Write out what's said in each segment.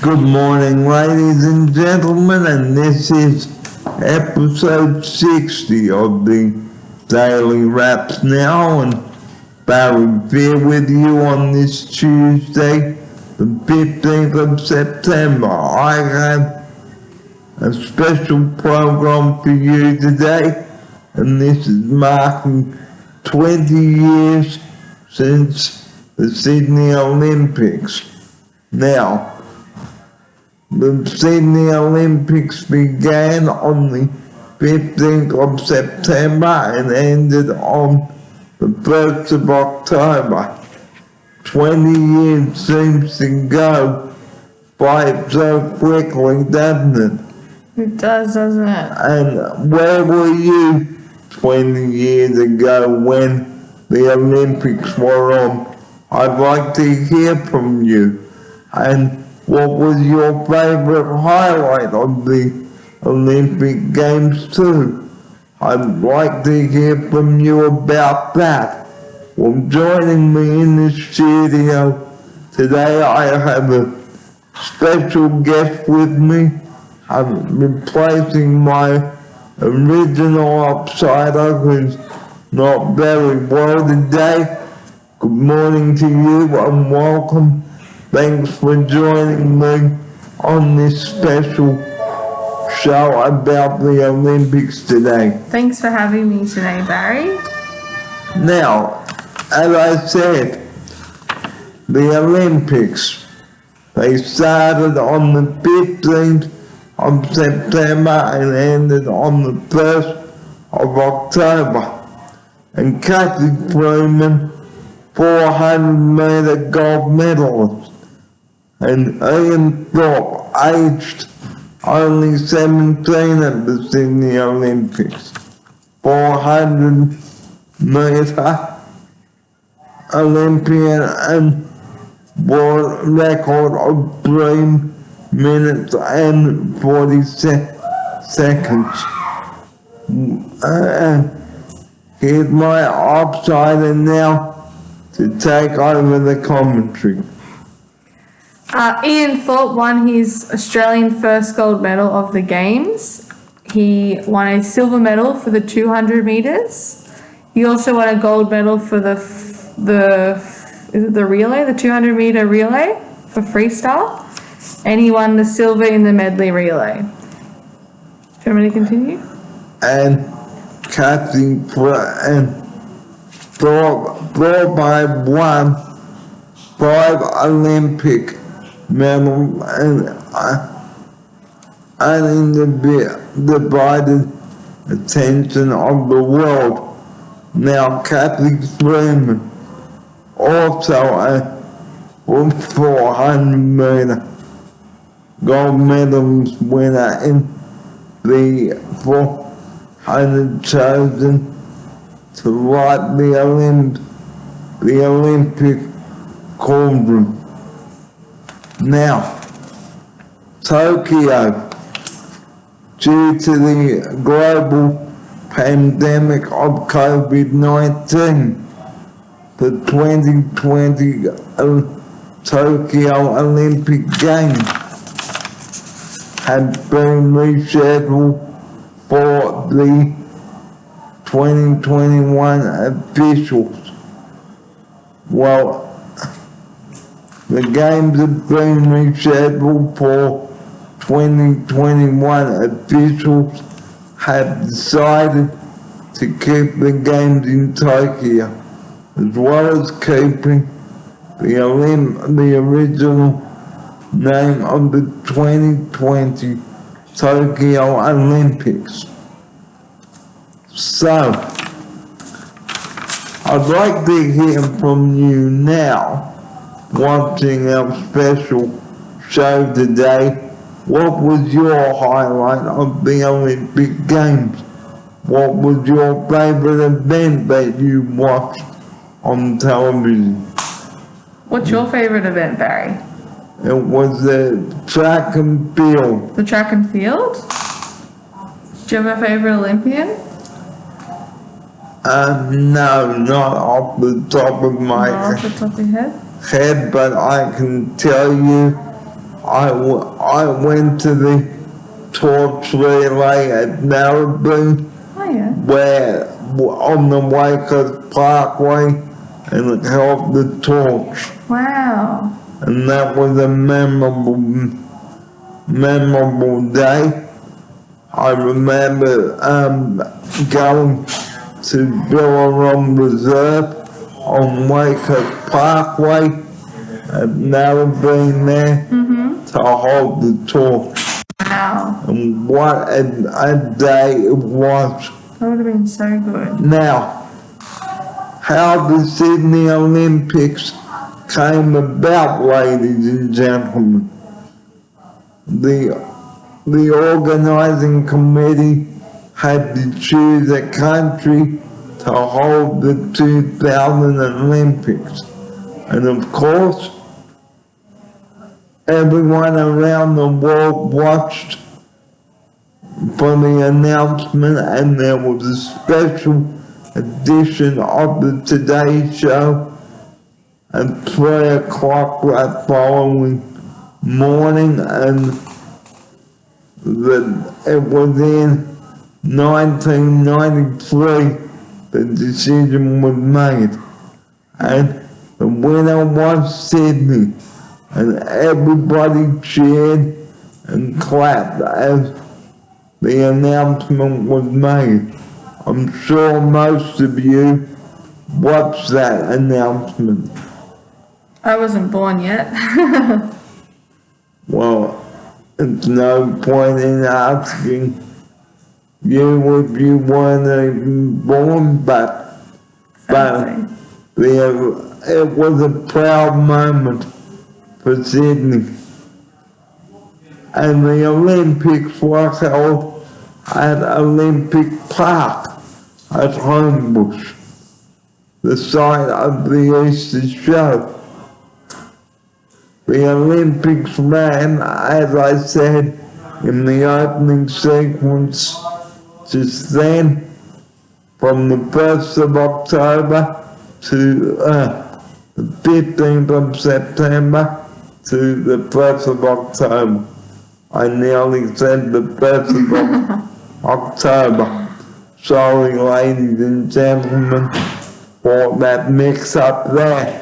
Good morning, ladies and gentlemen, and this is episode 60 of the Daily Wraps Now, and Barry here with you on this Tuesday, the 15th of September. I have a special program for you today, and this is marking 20 years since the Sydney Olympics. Now, the Sydney Olympics began on the 15th of September and ended on the 1st of October. 20 years seems to go by so quickly, doesn't it? It does, doesn't it? And where were you 20 years ago when the Olympics were on? I'd like to hear from you. And what was your favourite highlight of the Olympic Games too? I'd like to hear from you about that. Well, joining me in the studio today, I have a special guest with me. I'm replacing my original upsider who's not very well today. Good morning to you and welcome. Thanks for joining me on this special show about the Olympics today. Thanks for having me today, Barry. Now, as I said, the Olympics, they started on the 15th of September and ended on the 1st of October. And Cathy Freeman, 400-metre gold medalist, and Ian Thorpe, aged only 17 at the Sydney Olympics, 400-metre Olympian and world record of 3 minutes and 40 seconds. Here's my outsider now to take over the commentary. Ian Thorpe won his Australian first gold medal of the Games. He won a silver medal for the 200 metres. He also won a gold medal for the relay, the 200 metre relay for freestyle. And he won the silver in the medley relay. Do you want me to continue? And Cathy Thorpe won 5 Olympic medals and undivided attention of the world. Now Cathy Freeman, also a 400 metre gold medalist winner in the 400 chosen to light the Olympic cauldron. Now, Tokyo, due to the global pandemic of COVID-19, the 2020 Tokyo Olympic Games had been rescheduled for the 2021 officials. Well, the games have been rescheduled for 2021. Officials have decided to keep the games in Tokyo, as well as keeping the original name of the 2020 Tokyo Olympics. So, I'd like to hear from you now, watching our special show today. What was your highlight of the Olympic Games? What was your favorite event that you watched on television? What's your favorite event, Barry? It was the track and field. The track and field? Do you have a favorite Olympian? No, not off the top of my Not off the top of your head? head, but I can tell you I went to the torch relay at Narrabeen, Oh yeah. where on the Wakers Parkway, and held the torch. Wow. And that was a memorable day. I remember going to Billarum Reserve on Wakers Parkway. I've never been there to hold the torch. Wow. And what a day it was. That would have been so good. Now, how the Sydney Olympics came about, ladies and gentlemen. The organising committee had to choose a country to hold the 2000 Olympics. And of course, everyone around the world watched for the announcement, and there was a special edition of the Today Show at 3 o'clock that following morning, and it was in 1993 the decision was made, and the winner was Sydney, and everybody cheered and clapped as the announcement was made. I'm sure most of you watched that announcement. I wasn't born yet. Well, it's no point in asking you if you weren't even born, but Exactly. it was a proud moment for Sydney. And the Olympics were held at Olympic Park at Homebush, the site of the Easter show. The Olympics ran, as I said in the opening sequence just then, from the 1st of October to the 15th of September to the 1st of October. I nearly said the 1st of October. Sorry, ladies and gentlemen, for that mix-up there.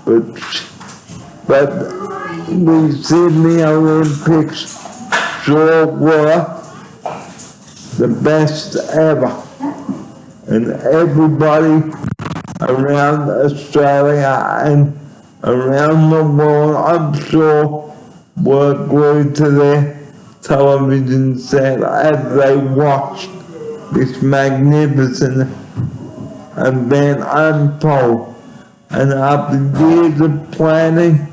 But the Sydney Olympics sure were the best ever. And everybody around Australia and around the world, I'm sure, were glued to their television set as they watched this magnificent event unfold. And after years of planning,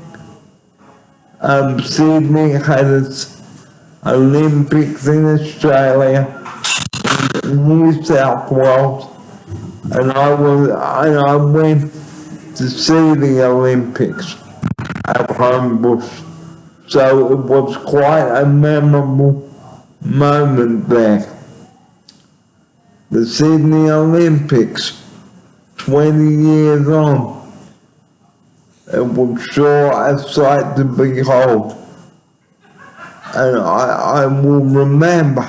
Sydney had its Olympics in Australia, in New South Wales, and I went to see the Olympics at Homebush. So it was quite a memorable moment there. The Sydney Olympics, 20 years on, it was sure a sight to behold. And I will remember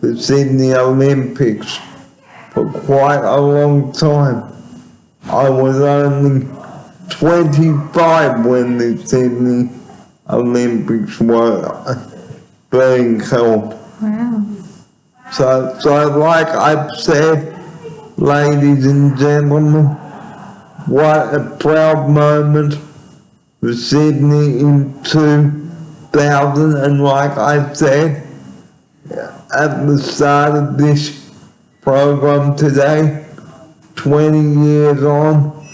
the Sydney Olympics for quite a long time. I was only 25 when the Sydney Olympics were being held. Wow. So like I've said, ladies and gentlemen, what a proud moment for Sydney in 2000, and like I said at the start of this program today, 20 years on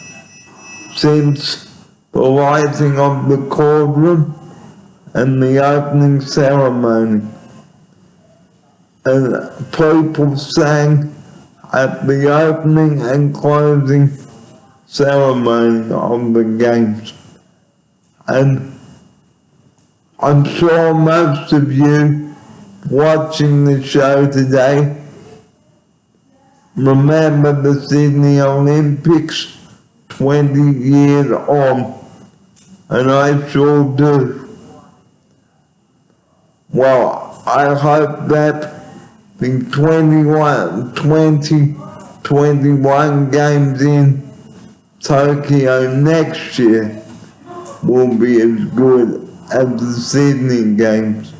since the lighting of the cauldron and the opening ceremony. And people sang at the opening and closing ceremony of the games. And I'm sure most of you watching the show today remember the Sydney Olympics 20 years on, and I sure do. well, I hope that the 2021 games in Tokyo next year will be as good as the Sydney games.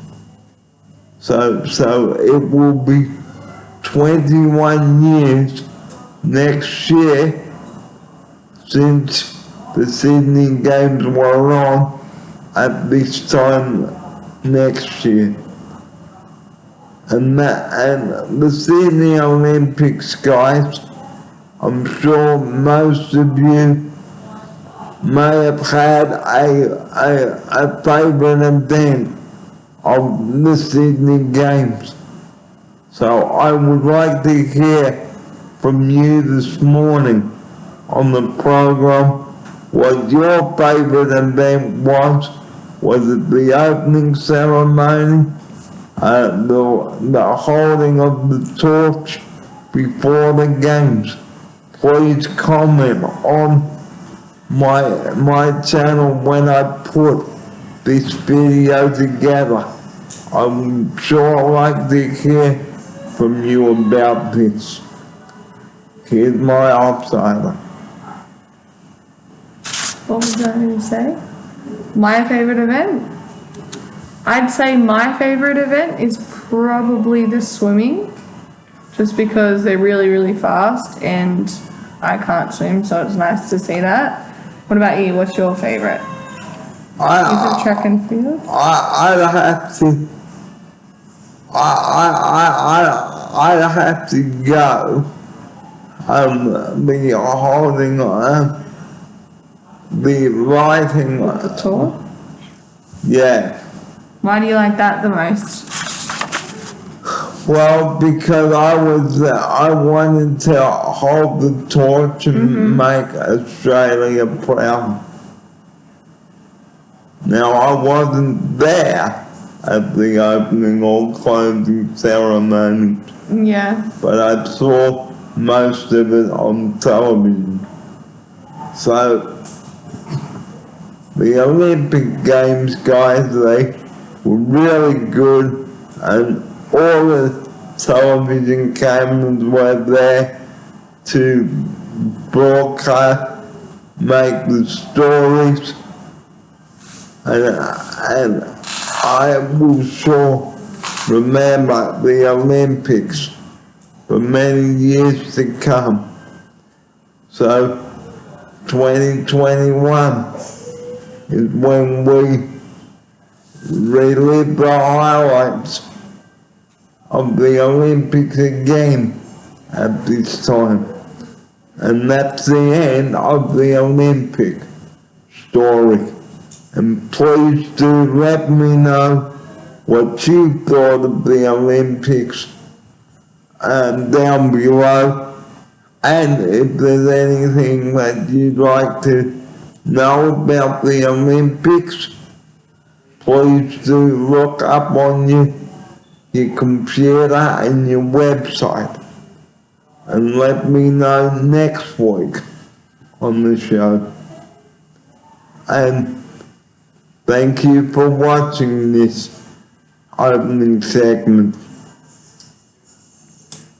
So it will be 21 years next year since the Sydney games were on at this time next year. And the Sydney Olympics, guys, I'm sure most of you may have had a favourite event of the Sydney Games. So I would like to hear from you this morning on the program what your favourite event was. Was it the opening ceremony, the holding of the torch before the games? Please comment on my channel when I put this video together. I'm sure I'd like to hear from you about this. Here's my outsider. What was that going to say? My favourite event? I'd say my favourite event is probably the swimming, just because they're really, really fast and I can't swim, so it's nice to see that. What about you? What's your favourite? Is it track and field? I'd have to go. The holding the lighting. The torch? Yeah. Why do you like that the most? Well, because I wanted to hold the torch and make Australia proud. Now, I wasn't there at the opening or closing ceremony, Yeah. but I saw most of it on television. So, the Olympic Games, guys, they were really good, and all the television cameras were there to broadcast, make the stories, and I will sure remember the Olympics for many years to come. So 2021 is when we relive the highlights of the Olympics again at this time. And that's the end of the Olympic story. And please do let me know what you thought of the Olympics down below. And if there's anything that you'd like to know about the Olympics, please do look up on your computer and your website and let me know next week on the show. And thank you for watching this opening segment.